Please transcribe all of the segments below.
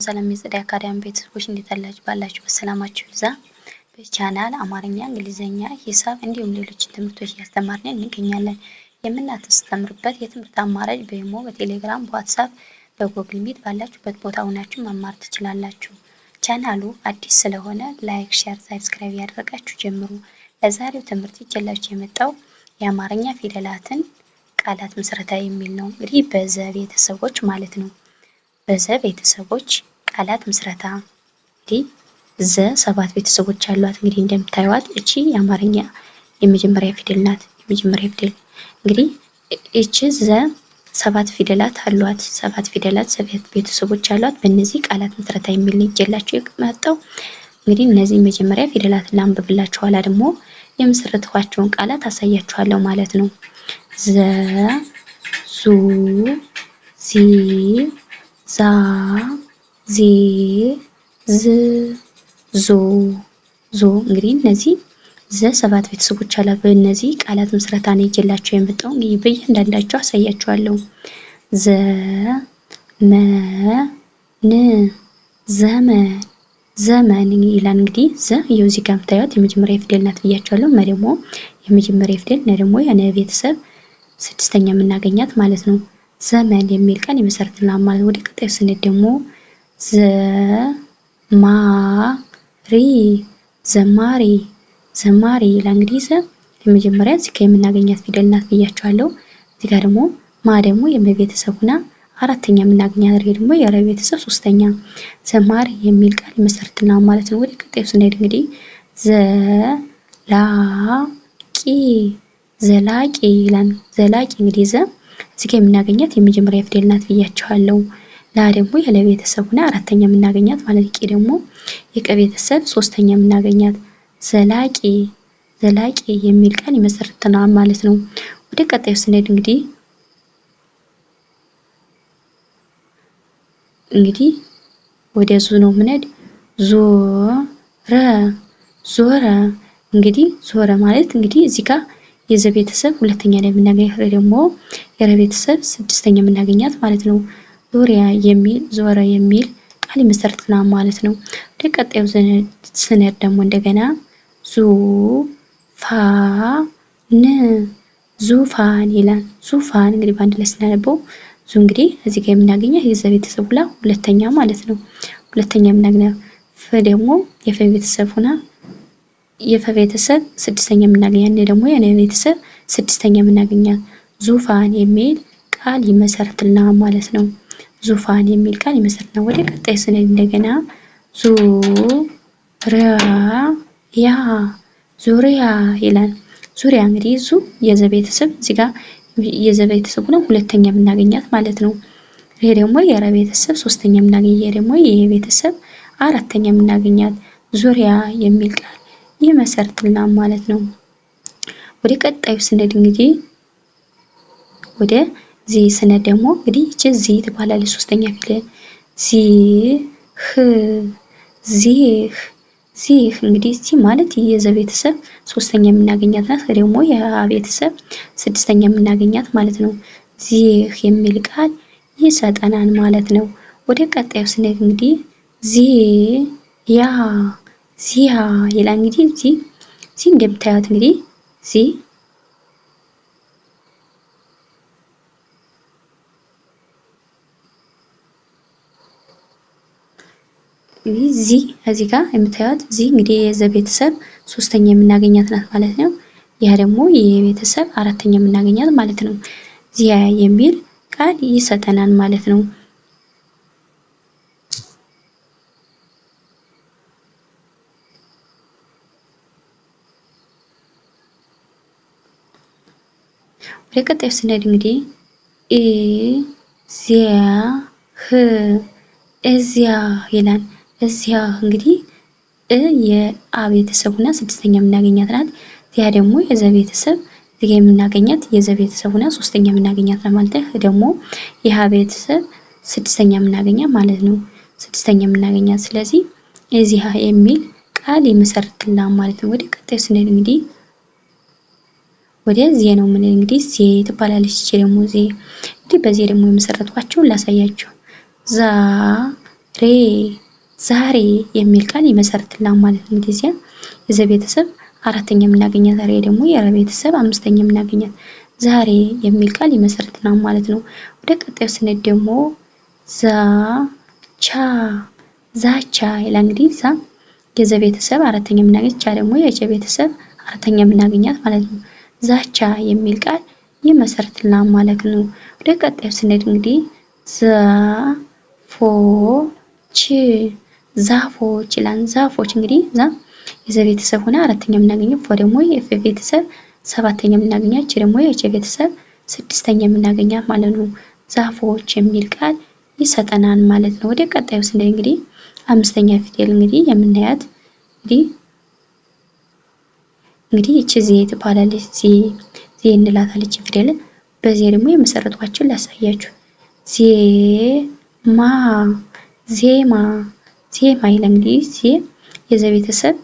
ሰላም የጽዳይ አካዳሚ ቤተሰቦች እንዴት አላችሁ? ባላችሁ በሰላማችሁ ይብዛ። በቻናል አማርኛ፣ እንግሊዘኛ፣ ሂሳብ እንዲሁም ሌሎች ትምህርቶች እያስተማርን እንገኛለን። የምናስተምርበት የትምህርት አማራጭ በኢሞ፣ በቴሌግራም፣ በዋትስአፕ፣ በጉግል ሚት ባላችሁበት ቦታ ሆናችሁ መማር ትችላላችሁ። ቻናሉ አዲስ ስለሆነ ላይክ፣ ሼር፣ ሰብስክራይብ ያደረጋችሁ ጀምሩ። ለዛሬው ትምህርት ይዤላችሁ የመጣው የአማርኛ ፊደላትን ቃላት ምስረታ የሚል ነው። እንግዲህ በዘ ቤተሰቦች ማለት ነው። በዘ ቤተሰቦች ቃላት ምስረታ እንግዲህ ዘ 7 ቤተሰቦች አሏት። እንግዲህ እንደምታዩት እቺ የአማርኛ የመጀመሪያ ፊደል ናት። የመጀመሪያ ፊደል እንግዲህ እቺ ዘ 7 ፊደላት አሏት። 7 ፊደላት 7 ቤተሰቦች አሏት። በእነዚህ ቃላት ምስረታ የሚል ነው ይዤላችሁ የመጣው። እንግዲህ እነዚህ መጀመሪያ ፊደላት ላንብብላችሁ፣ ኋላ ደግሞ የመሰረትኳቸውን ቃላት አሳያችኋለሁ ማለት ነው። ዘ፣ ዙ፣ ዚ፣ ዛ፣ ዜ፣ ዝ፣ ዞ፣ ዞ። እንግዲህ እነዚህ ዘ 7 ቤተሰቦች አሏት። በእነዚህ ቃላት ምስረታ ነው ይዤላችሁ የመጣው። እንግዲህ በእያንዳንዳቸው አሳያችኋለሁ። ዘ፣ መ፣ ን፣ ዘመን፣ ዘመን ይላል። እንግዲህ ዘ ይኸው እዚህ ጋር የምታዩት የመጀመሪያ ፊደል ናት ብያችኋለሁ። መ ደግሞ የመጀመሪያ ፊደል፣ ነ ደግሞ የነ ቤተሰብ ስድስተኛ የምናገኛት ማለት ነው። ዘመን የሚል ቃል ይመሰርትልናል ማለት። ወደ ቀጣዩ ስንሄድ ደግሞ ዘማሪ፣ ዘማሪ፣ ዘማሪ ይላል። እንግዲህ ዘ የመጀመሪያ እዚህ ጋር የምናገኛት ፊደል ናት ብያችኋለሁ። እዚህ ጋር ደግሞ ማ ደግሞ የመቤተሰቡና አራተኛ የምናገኛት ደግሞ የረ ቤተሰብ ሶስተኛ። ዘማሪ የሚል ቃል ይመሰርትልናል ማለት ነው። ወደ ቀጣዩ ስንሄድ እንግዲህ ዘላቂ፣ ዘላቂ ይላል። ዘላቂ እንግዲህ ዘ እዚህ ጋር የምናገኛት የመጀመሪያ ፊደል ናት ብያችኋለሁ። ላ ደግሞ የለ ቤተሰቡና አራተኛ የምናገኛት ማለት። ቂ ደግሞ የቀ ቤተሰብ ሶስተኛ የምናገኛት። ዘላቂ፣ ዘላቂ የሚል ቃል ይመሰርትልናል ማለት ነው። ወደ ቀጣዩ ስንሄድ እንግዲህ ወደ ዙ ነው የምንሄድ። ዞረ፣ ዞረ። እንግዲህ ዞረ ማለት እንግዲህ እዚህ ጋር የዘ ቤተሰብ ሁለተኛ ላይ የምናገኛት ደግሞ የረ ቤተሰብ ስድስተኛ የምናገኛት ማለት ነው። ዙሪያ የሚል ዞረ የሚል ቃል ይመሰርትልናል ማለት ነው። ወደ ቀጣዩ ስንሄድ ደግሞ እንደገና ዙፋን፣ ዙፋን ይላል። ዙፋን እንግዲህ በአንድ ላይ ስናነበው ዙ እንግዲህ እዚህ ጋር የምናገኘው የዘ ቤተሰብ ሁለተኛ ማለት ነው። ሁለተኛ የምናገኘው ፈ ደግሞ የፈ ቤተሰብ ሆና የፈ ቤተሰብ ስድስተኛ የምናገኛት ደግሞ የነ ቤተሰብ ስድስተኛ የምናገኛት። ዙፋን የሚል ቃል ይመሰርትልናል ማለት ነው። ዙፋን የሚል ቃል ይመሰርትልናል። ወደ ቀጣይ ስንሄድ እንደገና ዙሪያ፣ ዙሪያ ይላል። ዙሪያ እንግዲህ ዙ የዘ ቤተሰብ እዚህ ጋር የዘ ቤተሰብ ነው ሁለተኛ የምናገኛት ማለት ነው። ይሄ ደግሞ የረ ቤተሰብ ሶስተኛ የምናገኛት፣ ይሄ ደግሞ የየ ቤተሰብ አራተኛ የምናገኛት። ዙሪያ የሚል ቃል ይመሰርትልናል ማለት ነው። ወደ ቀጣዩ ስንሄድ እንግዲህ ወደ ዚ ስንሄድ ደግሞ እንግዲህ እቺ ዚ ትባላለች ሶስተኛ ፊደል። ዚህ፣ ዚህ እንግዲህ ዚ ማለት የዘ ቤተሰብ ሶስተኛ የምናገኛት ናት። ደግሞ የአ ቤተሰብ ስድስተኛ የምናገኛት ማለት ነው። ዚህ የሚል ቃል ይሰጠናል ማለት ነው። ወደ ቀጣዩ ስንሄድ እንግዲህ ዚያ፣ ዚያ ይላል። እንግዲህ ዚ እንደምታዩት እንግዲህ ዚ እዚህ ጋር የምታዩት ዚ እንግዲህ የዘ ቤተሰብ ሶስተኛ የምናገኛት ናት ማለት ነው። ያ ደግሞ የቤተሰብ አራተኛ የምናገኛት ማለት ነው። ዚያ የሚል ቃል ይሰጠናል ማለት ነው። ወደ ቀጣዩ ስንሄድ እንግዲህ እዚያ ይላል። እዚያ እንግዲህ የአ ቤተሰቡና ስድስተኛ የምናገኛት ናት። ያ ደግሞ የዘ ቤተሰብ እዚህ ጋር የምናገኛት የዘ ቤተሰቡና ሶስተኛ የምናገኛት ናት ማለት ነው። ደግሞ የሀ ቤተሰብ ስድስተኛ የምናገኛት ማለት ነው። ስድስተኛ የምናገኛት ስለዚህ እዚያ የሚል ቃል ይመሰርትልናል ማለት ነው። ወደ ቀጣዩ ስንሄድ እንግዲህ ወደ ዜ ነው ምን እንግዲህ ዜ ትባላለች። እቺ ደግሞ ዜ እንግዲህ በዚህ ደግሞ የመሰረትኳቸውን ላሳያችሁ። ሬ ዛሬ የሚል ቃል ይመሰርትልናል ማለት ነው። እንግዲህ እዚያ የዘ ቤተሰብ አራተኛ የምናገኛት ሬ ደግሞ የረ ቤተሰብ አምስተኛ የምናገኛት ዛሬ የሚል ቃል ይመሰርትልናል ማለት ነው። ወደ ቀጣዩ ስንሄድ ደግሞ ዛቻ ይላል። እንግዲህ ዛ የዘ ቤተሰብ አራተኛ የምናገኛት ቻ ደግሞ የቸ ቤተሰብ አራተኛ የምናገኛት ማለት ነው። ዛቻ የሚል ቃል ይመሰርትልናል ማለት ነው። ወደ ቀጣዩ ስንሄድ እንግዲህ ዛፎች ይላል። ዛፎች እንግዲህ ዛ የዘ ቤተሰብ ሆነ አራተኛ የምናገኘው ፎ ደግሞ የፈ ቤተሰብ ሰባተኛ የምናገኛት ች ደግሞ የቸ ቤተሰብ ስድስተኛ የምናገኛት ማለት ነው። ዛፎች የሚል ቃል ይሰጠናል ማለት ነው። ወደ ቀጣዩ ስንሄድ እንግዲህ አምስተኛ ፊደል እንግዲህ የምናያት እንግዲህ እቺ ዜ ትባላለች። ዜ እንላታለች ፊደል። በዚህ ደግሞ የመሰረቷቸውን ላሳያችሁ። ዜማ ይላል። እንግዲህ ዜ የዘ ቤተሰብ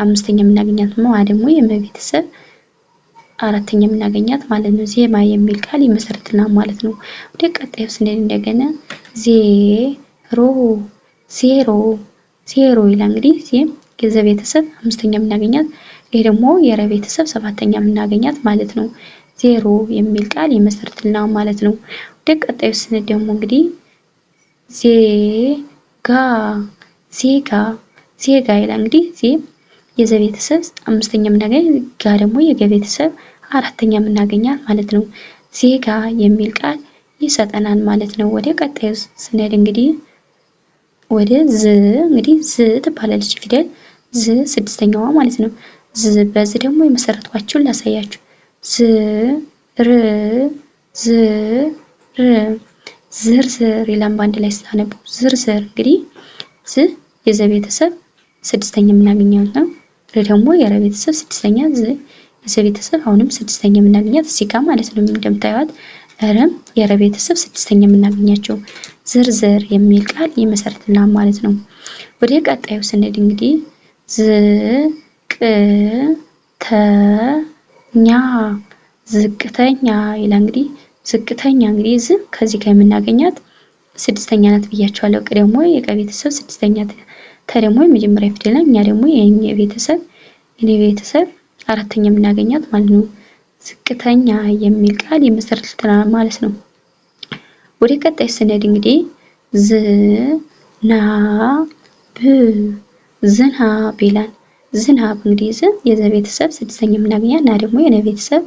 አምስተኛ የምናገኛት ማ ደግሞ የመ ቤተሰብ አራተኛ የምናገኛት ማለት ነው። ዜማ የሚል ቃል ይመሰርትልናል ማለት ነው። ወደ ቀጣዩ ስንሄድ እንደገና ዜሮ ይላል። እንግዲህ ዜ የዘ ቤተሰብ አምስተኛ የምናገኛት ይሄ ደግሞ የረ ቤተሰብ ሰባተኛ የምናገኛት ማለት ነው። ዜሮ የሚል ቃል ይመሰርትልናል ማለት ነው። ወደ ቀጣዩ ስንሄድ ደግሞ እንግዲህ ዜጋ ይላል። እንግዲህ ዜ የዘ ቤተሰብ አምስተኛ የምናገኛት ጋ ደግሞ የገ ቤተሰብ አራተኛ የምናገኛት ማለት ነው። ዜጋ የሚል ቃል ይሰጠናል ማለት ነው። ወደ ቀጣዩ ስንሄድ እንግዲህ ወደ እንግዲህ ትባላለች ፊደል ስድስተኛዋ ማለት ነው። በዚህ ደግሞ የመሰረቷቸውን ላሳያችሁ። ዝርዝር ይላል። በአንድ ላይ ስታነቡ ዝርዝር እንግዲህ የዘ ቤተሰብ ስድስተኛ የምናገኘው ነው። ደግሞ የረ ቤተሰብ ስድስተኛ የዘ ቤተሰብ አሁንም ስድስተኛ የምናገኛት እዚህ ጋር ማለት ነው። እንደምታዩት ረም የረ ቤተሰብ ስድስተኛ የምናገኛቸው ዝርዝር የሚል ቃል ይመሰርትልናል ማለት ነው። ወደ ቀጣዩ ስንሄድ እንግዲህ ዝቅተኛ ይላል። እንግዲህ ዝቅተኛ እንግዲህ ከዚህ ጋር የምናገኛት ስድስተኛ ናት ብያቸዋለሁ። ቀ ደግሞ የቀ ቤተሰብ ስድስተኛ ተ ደግሞ የመጀመሪያ ፊደል ነው። እኛ ደግሞ የኘ ቤተሰብ አራተኛ የምናገኛት ማለት ነው። ዝቅተኛ የሚል ቃል ይመሰርትልናል ማለት ነው። ወደ ቀጣይ ስንሄድ እንግዲህ ዝናብ ይላል። ዝናብ እንግዲህ የዘ ቤተሰብ ስድስተኛ የምናገኛት እና ደግሞ የነ ቤተሰብ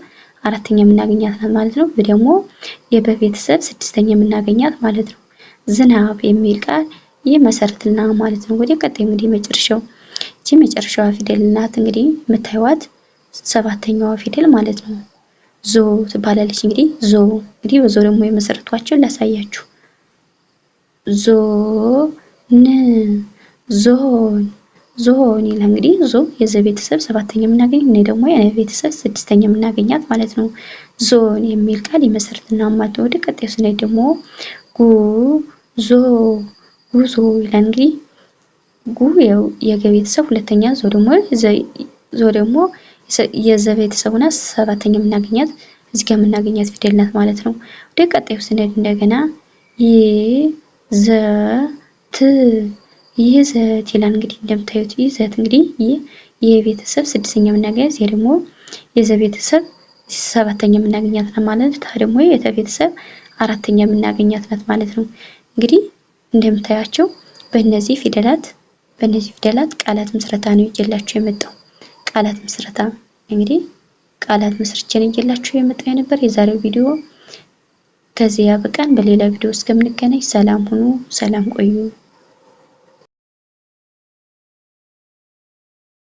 አራተኛ የምናገኛት ናት ማለት ነው። ደግሞ የበ ቤተሰብ ስድስተኛ የምናገኛት ማለት ነው። ዝናብ የሚል ቃል ይመሰርትልናል ማለት ነው። ወደ ቀጣይ እንግዲህ መጨረሻዋ ፊደል ናት። እንግዲህ የምታዩት ሰባተኛዋ ፊደል ማለት ነው። ዞ ትባላለች። እንግዲህ በዞ ደግሞ የመሰረቷቸውን ላሳያችሁ። ዞን ይላል። እንግዲህ የዘ ቤተሰብ ሰባተኛ የምናገኝ እኔ ደግሞ የነ ቤተሰብ ስድስተኛ የምናገኛት ማለት ነው። ዞን የሚል ቃል ይመሰርትልናል ማለት ነው። ወደ ቀጣዩ ስንሄድ ደግሞ ጉዞ ይላል። እንግዲህ የገ ቤተሰብ ሁለተኛ ዞ ደግሞ የዘ ቤተሰብ ሆና ሰባተኛ የምናገኛት እዚህ ጋር የምናገኛት ፊደል ናት ማለት ነው። ወደ ቀጣዩ ስንሄድ እንደገና ይዘት ይላል። እንግዲህ እንደምታዩት ይዘት እንግዲህ የቤተሰብ ስድስተኛ የምናገኛት ይሄ ደግሞ የዘ ቤተሰብ ሰባተኛ የምናገኛት ናት ማለት ነው። ታ ደግሞ የተ ቤተሰብ አራተኛ የምናገኛት ናት ማለት ነው። እንግዲህ እንደምታያቸው በእነዚህ ፊደላት ቃላት ምስረታ ነው ይዤላችሁ የመጣው። ቃላት ምስረታ እንግዲህ ቃላት መስርቼ ነው ይዤላችሁ የመጣው የነበር የዛሬው ቪዲዮ ከዚህ ያበቃን። በሌላ ቪዲዮ እስከምንገናኝ ሰላም ሁኑ፣ ሰላም ቆዩ።